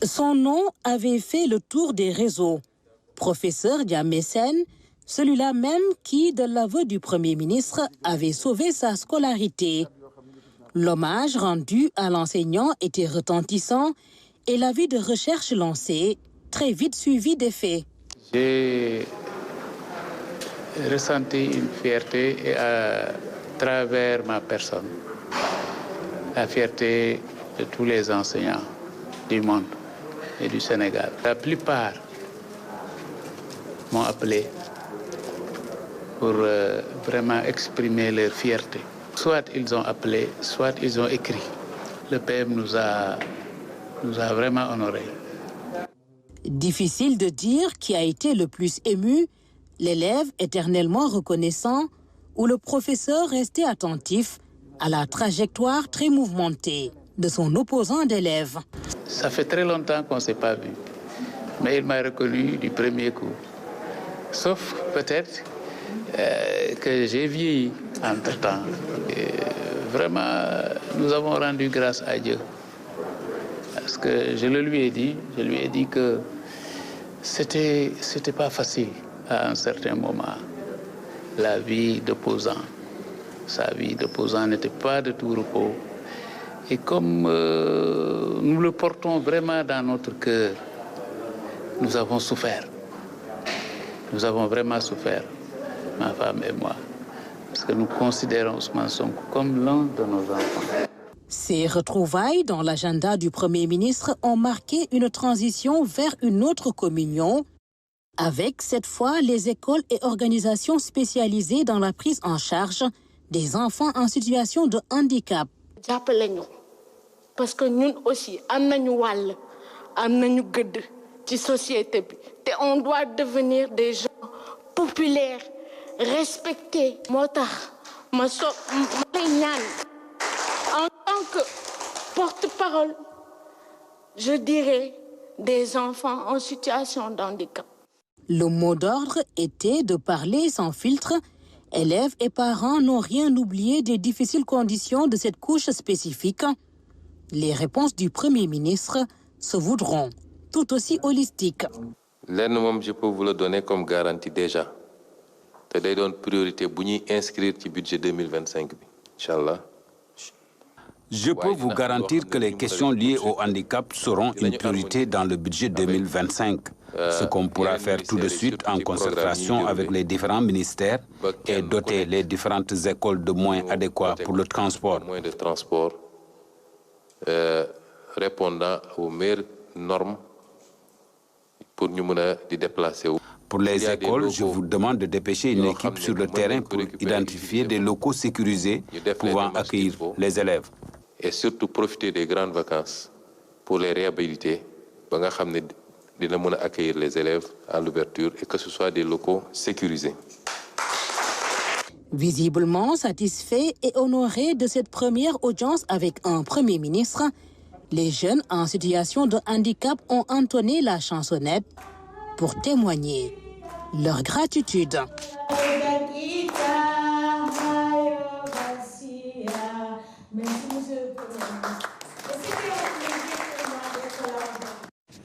Son nom avait fait le tour des réseaux. Professeur Diamé Sène, celui-là même qui, de l'aveu du Premier ministre, avait sauvé sa scolarité. L'hommage rendu à l'enseignant était retentissant et l'avis de recherche lancé, très vite suivi des faits. J'ai ressenti une fierté à travers ma personne, la fierté de tous les enseignants du monde et du Sénégal. La plupart m'ont appelé pour vraiment exprimer leur fierté. Soit ils ont appelé, soit ils ont écrit. Le PM nous a vraiment honorés. Difficile de dire qui a été le plus ému, l'élève éternellement reconnaissant ou le professeur resté attentif à la trajectoire très mouvementée de son opposant d'élève. Ça fait très longtemps qu'on ne s'est pas vu, mais il m'a reconnu du premier coup. Sauf peut-être que j'ai vieilli entre-temps. Vraiment, nous avons rendu grâce à Dieu. Parce que je lui ai dit que c'était pas facile à un certain moment. La vie d'opposant, sa vie d'opposant n'était pas de tout repos. Et comme nous le portons vraiment dans notre cœur, nous avons souffert. Nous avons vraiment souffert, ma femme et moi. Parce que nous considérons Ousmane Sonko comme l'un de nos enfants. Ces retrouvailles dans l'agenda du Premier ministre ont marqué une transition vers une autre communion, avec cette fois les écoles et organisations spécialisées dans la prise en charge des enfants en situation de handicap. Parce que nous aussi, nous avons une société. On doit devenir des gens populaires, respectés. En tant que porte-parole, je dirais des enfants en situation de handicap. Le mot d'ordre était de parler sans filtre. Élèves et parents n'ont rien oublié des difficiles conditions de cette couche spécifique. Les réponses du Premier ministre se voudront tout aussi holistiques. L'un, je peux vous le donner comme garantie déjà. C'est une priorité pour inscrire le budget 2025. Inch'Allah. Je peux vous garantir que les questions liées au handicap seront une priorité dans le budget 2025. Ce qu'on pourra faire tout de suite en concertation avec les différents ministères et doter les différentes écoles de moyens adéquats pour le transport. Moyens de transport répondant aux meilleures normes pour nous déplacer. Pour les écoles, je vous demande de dépêcher une équipe sur le terrain pour identifier des locaux sécurisés pouvant accueillir les élèves. Et surtout profiter des grandes vacances pour les réhabiliter, pour accueillir les élèves à l'ouverture et que ce soit des locaux sécurisés. Visiblement satisfaits et honorés de cette première audience avec un Premier ministre, les jeunes en situation de handicap ont entonné la chansonnette pour témoigner leur gratitude.